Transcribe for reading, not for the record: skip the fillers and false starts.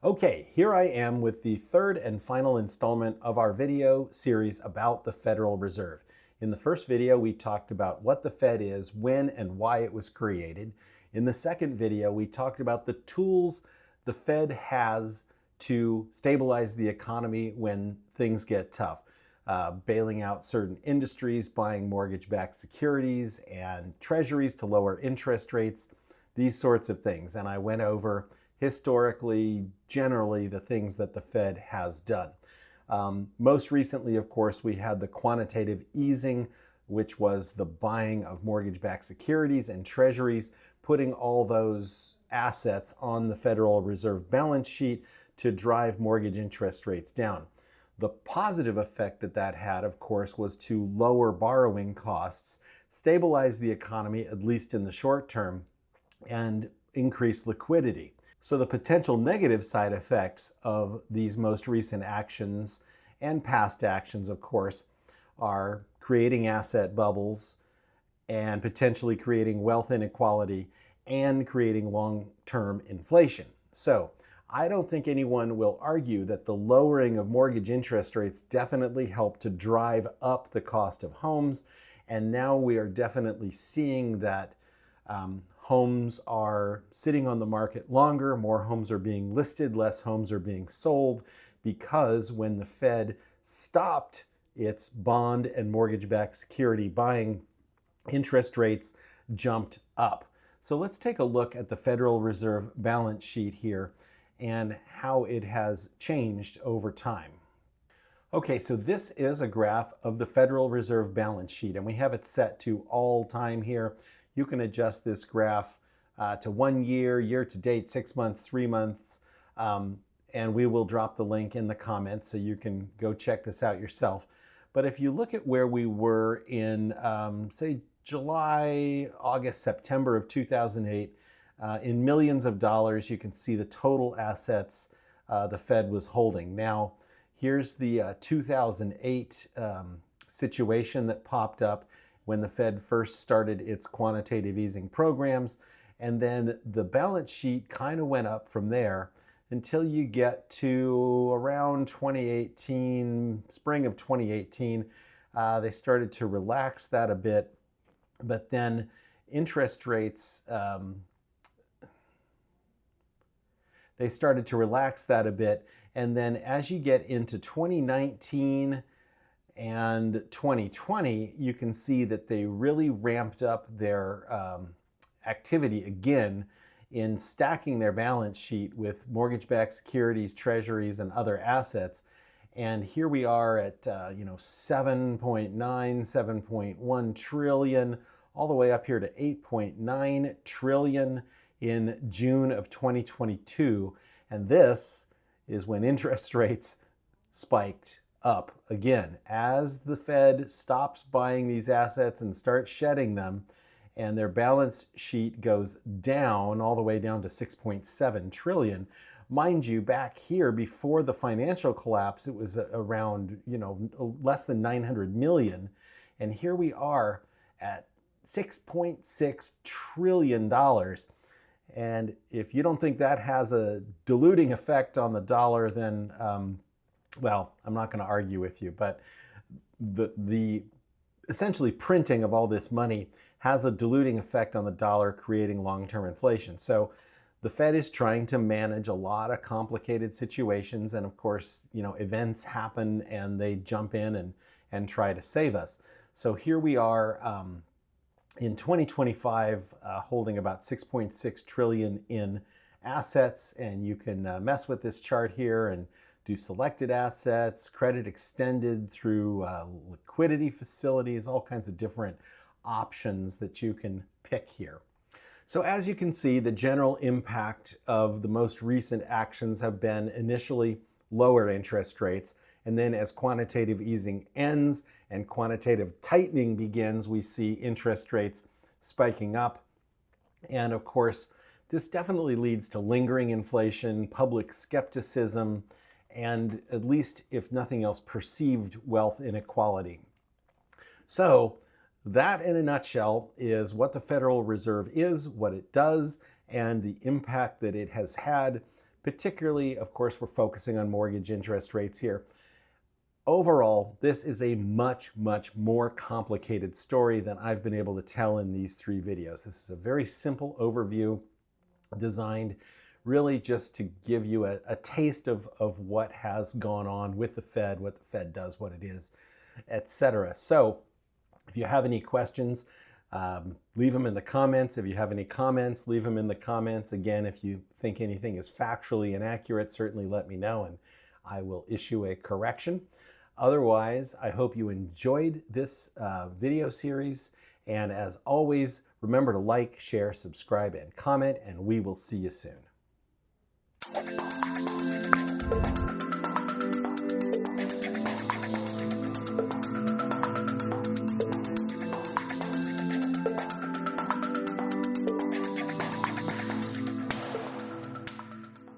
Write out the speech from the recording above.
Okay, here I am with the third and final installment of our video series about the Federal Reserve. In the first video, we talked about what the Fed is, when and why it was created. In the second video, we talked about the tools the Fed has to stabilize the economy when things get tough. Bailing out certain industries, buying mortgage-backed securities and treasuries to lower interest rates, these sorts of things. And I went over historically, generally, the things that the Fed has done. Most recently, of course, we had the quantitative easing, which was the buying of mortgage-backed securities and treasuries, putting all those assets on the Federal Reserve balance sheet to drive mortgage interest rates down. The positive effect that that had, of course, was to lower borrowing costs, stabilize the economy, at least in the short term, and increase liquidity. So the potential negative side effects of these most recent actions and past actions, of course, are creating asset bubbles and potentially creating wealth inequality and creating long-term inflation. So I don't think anyone will argue that the lowering of mortgage interest rates definitely helped to drive up the cost of homes. And now we are definitely seeing that homes are sitting on the market longer, more homes are being listed, less homes are being sold, because when the Fed stopped its bond and mortgage-backed security buying, interest rates jumped up. So let's take a look at the Federal Reserve balance sheet here and how it has changed over time. Okay, so this is a graph of the Federal Reserve balance sheet, and we have it set to all time here. You can adjust this graph to 1 year, year to date, 6 months, 3 months, and we will drop the link in the comments so you can go check this out yourself. But if you look at where we were in, say, July, August, September of 2008, in millions of dollars, you can see the total assets the Fed was holding. Now, here's the 2008 situation that popped up when the Fed first started its quantitative easing programs. And then the balance sheet kind of went up from there until you get to around 2018, spring of 2018. They started to relax that a bit, but then interest rates, they started to relax that a bit. And then as you get into 2019, and 2020, you can see that they really ramped up their activity again in stacking their balance sheet with mortgage-backed securities, treasuries, and other assets. And here we are at 7.9, 7.1 trillion, all the way up here to 8.9 trillion in June of 2022. And this is when interest rates spiked up again as the Fed stops buying these assets and starts shedding them, and their balance sheet goes down all the way down to 6.7 trillion. Mind you, back here before the financial collapse, it was around less than 900 million, and here we are at $6.6 trillion. And if you don't think that has a diluting effect on the dollar, then well, I'm not going to argue with you, but the essentially printing of all this money has a diluting effect on the dollar, creating long-term inflation. So the Fed is trying to manage a lot of complicated situations, and of course, events happen and they jump in and try to save us. So here we are in 2025 holding about 6.6 trillion in assets, and you can mess with this chart here and do selected assets, credit extended through liquidity facilities, all kinds of different options that you can pick here. So as you can see, the general impact of the most recent actions have been initially lower interest rates, and then as quantitative easing ends and quantitative tightening begins, we see interest rates spiking up. And of course, this definitely leads to lingering inflation, public skepticism, and at least, if nothing else, perceived wealth inequality. So that, in a nutshell, is what the Federal Reserve is, what it does, and the impact that it has had Particularly, of course, we're focusing on mortgage interest rates here. Overall, this is a much, much more complicated story than I've been able to tell in these 3 videos. This is a very simple overview designed really just to give you a taste of what has gone on with the Fed, what the Fed does, what it is, etc. So if you have any questions, leave them in the comments. If you have any comments, leave them in the comments. Again, if you think anything is factually inaccurate, certainly let me know and I will issue a correction. Otherwise, I hope you enjoyed this video series. And as always, remember to like, share, subscribe, and comment, and we will see you soon.